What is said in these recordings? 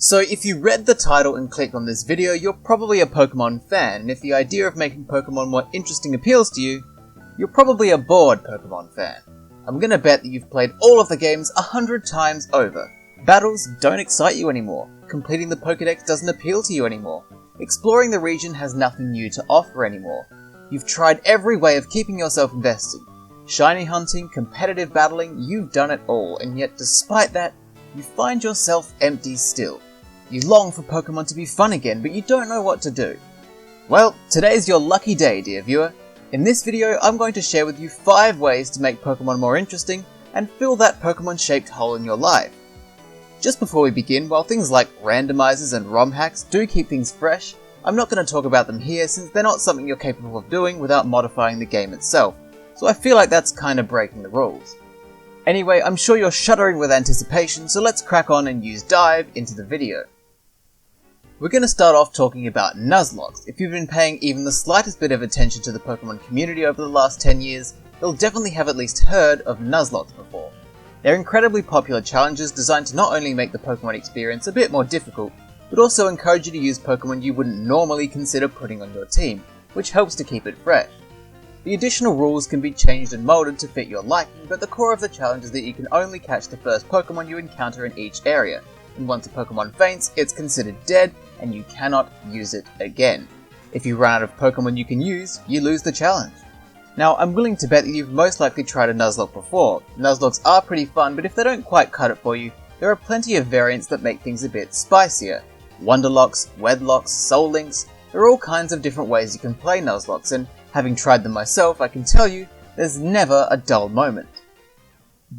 So if you read the title and clicked on this video, you're probably a Pokémon fan, and if the idea of making Pokémon more interesting appeals to you, you're probably a bored Pokémon fan. I'm gonna bet that you've played all of the games 100 times over. Battles don't excite you anymore. Completing the Pokédex doesn't appeal to you anymore. Exploring the region has nothing new to offer anymore. You've tried every way of keeping yourself invested. Shiny hunting, competitive battling, you've done it all, and yet despite that, you find yourself empty still. You long for Pokémon to be fun again, but you don't know what to do. Well, today's your lucky day, dear viewer. In this video, I'm going to share with you 5 ways to make Pokémon more interesting and fill that Pokémon-shaped hole in your life. Just before we begin, while things like randomizers and ROM hacks do keep things fresh, I'm not going to talk about them here since they're not something you're capable of doing without modifying the game itself, so I feel like that's kind of breaking the rules. Anyway, I'm sure you're shuddering with anticipation, so let's crack on and dive into the video. We're going to start off talking about Nuzlocks. If you've been paying even the slightest bit of attention to the Pokemon community over the last 10 years, you'll definitely have at least heard of Nuzlocks before. They're incredibly popular challenges designed to not only make the Pokemon experience a bit more difficult, but also encourage you to use Pokemon you wouldn't normally consider putting on your team, which helps to keep it fresh. The additional rules can be changed and molded to fit your liking, but the core of the challenge is that you can only catch the first Pokemon you encounter in each area, and once a Pokemon faints, it's considered dead and you cannot use it again. If you run out of Pokemon you can use, you lose the challenge. Now, I'm willing to bet that you've most likely tried a Nuzlocke before. Nuzlocks are pretty fun, but if they don't quite cut it for you, there are plenty of variants that make things a bit spicier. Wonderlocks, Wedlocks, Soul Links, there are all kinds of different ways you can play Nuzlocks, and having tried them myself, I can tell you, there's never a dull moment.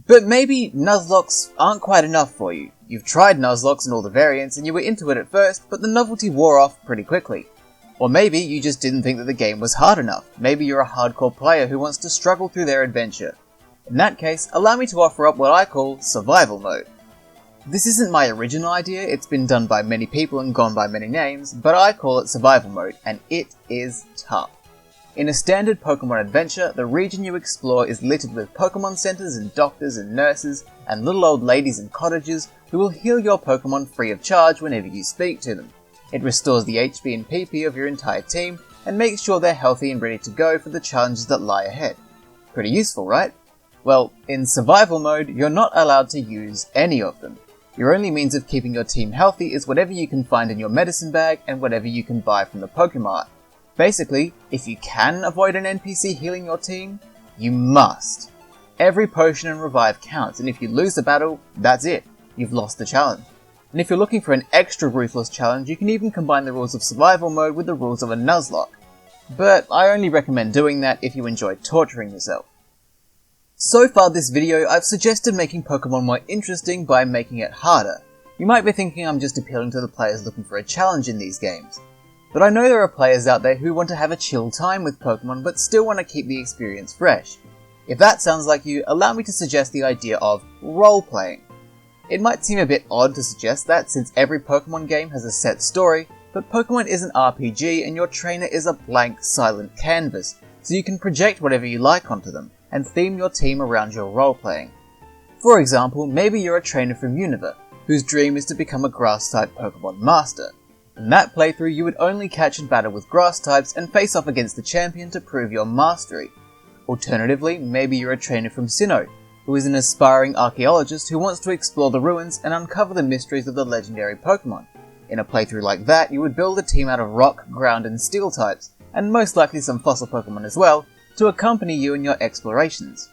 But maybe Nuzlocks aren't quite enough for you. You've tried Nuzlocks and all the variants, and you were into it at first, but the novelty wore off pretty quickly. Or maybe you just didn't think that the game was hard enough. Maybe you're a hardcore player who wants to struggle through their adventure. In that case, allow me to offer up what I call Survival Mode. This isn't my original idea, it's been done by many people and gone by many names, but I call it Survival Mode, and it is tough. In a standard Pokemon adventure, the region you explore is littered with Pokemon centers and doctors and nurses and little old ladies in cottages who will heal your Pokemon free of charge whenever you speak to them. It restores the HP and PP of your entire team and makes sure they're healthy and ready to go for the challenges that lie ahead. Pretty useful, right? Well, in Survival Mode, you're not allowed to use any of them. Your only means of keeping your team healthy is whatever you can find in your medicine bag and whatever you can buy from the Pokemart. Basically, if you can avoid an NPC healing your team, you must. Every potion and revive counts, and if you lose the battle, that's it. You've lost the challenge. And if you're looking for an extra ruthless challenge, you can even combine the rules of Survival Mode with the rules of a Nuzlocke. But I only recommend doing that if you enjoy torturing yourself. So far this video, I've suggested making Pokemon more interesting by making it harder. You might be thinking I'm just appealing to the players looking for a challenge in these games. But I know there are players out there who want to have a chill time with Pokemon but still want to keep the experience fresh. If that sounds like you, allow me to suggest the idea of role-playing. It might seem a bit odd to suggest that since every Pokemon game has a set story, but Pokemon is an RPG and your trainer is a blank, silent canvas, so you can project whatever you like onto them, and theme your team around your role-playing. For example, maybe you're a trainer from Unova, whose dream is to become a Grass-type Pokemon Master. In that playthrough, you would only catch and battle with Grass types and face off against the champion to prove your mastery. Alternatively, maybe you're a trainer from Sinnoh, who is an aspiring archaeologist who wants to explore the ruins and uncover the mysteries of the legendary Pokemon. In a playthrough like that, you would build a team out of rock, ground and steel types, and most likely some fossil Pokemon as well, to accompany you in your explorations.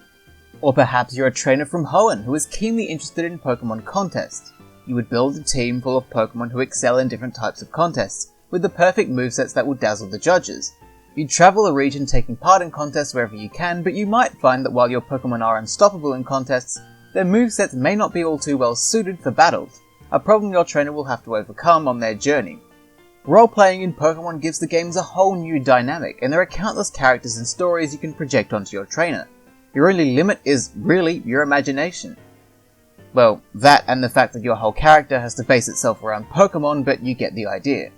Or perhaps you're a trainer from Hoenn who is keenly interested in Pokemon contests. You would build a team full of Pokemon who excel in different types of contests, with the perfect movesets that will dazzle the judges. You'd travel the region taking part in contests wherever you can, but you might find that while your Pokemon are unstoppable in contests, their movesets may not be all too well suited for battles, a problem your trainer will have to overcome on their journey. Role-playing in Pokemon gives the games a whole new dynamic, and there are countless characters and stories you can project onto your trainer. Your only limit is really your imagination. Well, that and the fact that your whole character has to base itself around Pokemon, but you get the idea.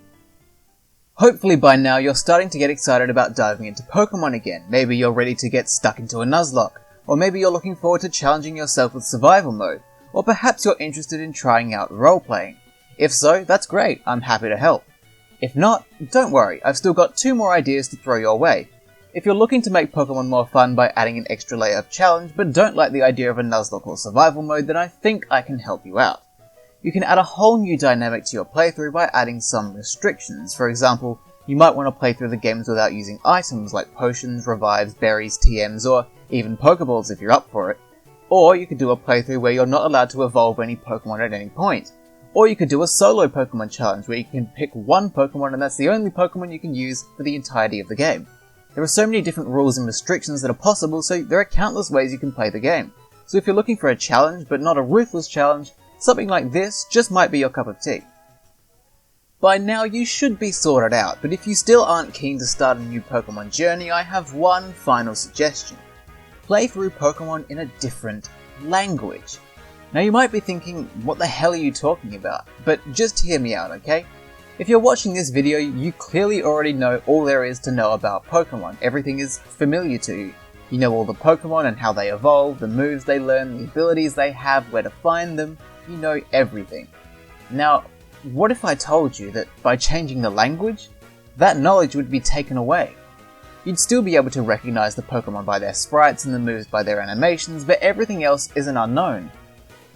Hopefully by now you're starting to get excited about diving into Pokemon again. Maybe you're ready to get stuck into a Nuzlocke, or maybe you're looking forward to challenging yourself with Survival Mode, or perhaps you're interested in trying out role-playing. If so, that's great, I'm happy to help. If not, don't worry, I've still got 2 more ideas to throw your way. If you're looking to make Pokemon more fun by adding an extra layer of challenge, but don't like the idea of a Nuzlocke or survival mode, then I think I can help you out. You can add a whole new dynamic to your playthrough by adding some restrictions. For example, you might want to play through the games without using items like potions, revives, berries, TMs, or even Pokeballs if you're up for it. Or you could do a playthrough where you're not allowed to evolve any Pokemon at any point. Or you could do a solo Pokemon challenge where you can pick one Pokemon and that's the only Pokemon you can use for the entirety of the game. There are so many different rules and restrictions that are possible, so there are countless ways you can play the game. So if you're looking for a challenge, but not a ruthless challenge, something like this just might be your cup of tea. By now you should be sorted out, but if you still aren't keen to start a new Pokemon journey, I have one final suggestion. Play through Pokemon in a different language. Now you might be thinking, what the hell are you talking about? But just hear me out, okay? If you're watching this video, you clearly already know all there is to know about Pokemon. Everything is familiar to you. You know all the Pokemon and how they evolve, the moves they learn, the abilities they have, where to find them. You know everything. Now, what if I told you that by changing the language, that knowledge would be taken away? You'd still be able to recognize the Pokemon by their sprites and the moves by their animations, but everything else is an unknown.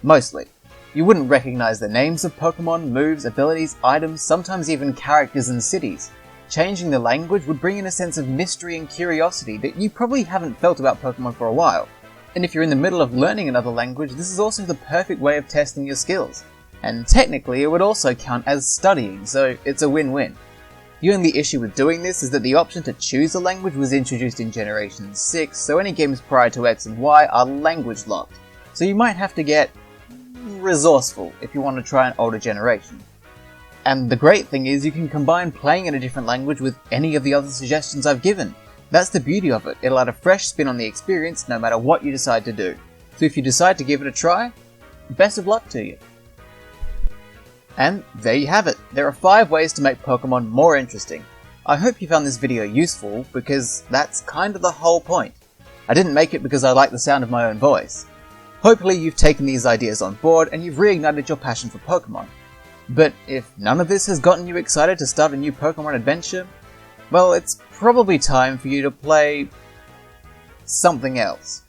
Mostly. You wouldn't recognize the names of Pokemon, moves, abilities, items, sometimes even characters and cities. Changing the language would bring in a sense of mystery and curiosity that you probably haven't felt about Pokemon for a while. And if you're in the middle of learning another language, this is also the perfect way of testing your skills. And technically it would also count as studying, so it's a win-win. The only issue with doing this is that the option to choose a language was introduced in Generation 6, so any games prior to X and Y are language locked. So you might have to get resourceful if you want to try an older generation. And the great thing is you can combine playing in a different language with any of the other suggestions I've given. That's the beauty of it, it'll add a fresh spin on the experience no matter what you decide to do. So if you decide to give it a try, best of luck to you. And there you have it, there are 5 ways to make Pokemon more interesting. I hope you found this video useful, because that's kind of the whole point. I didn't make it because I like the sound of my own voice. Hopefully you've taken these ideas on board and you've reignited your passion for Pokemon. But if none of this has gotten you excited to start a new Pokemon adventure, well, it's probably time for you to play something else.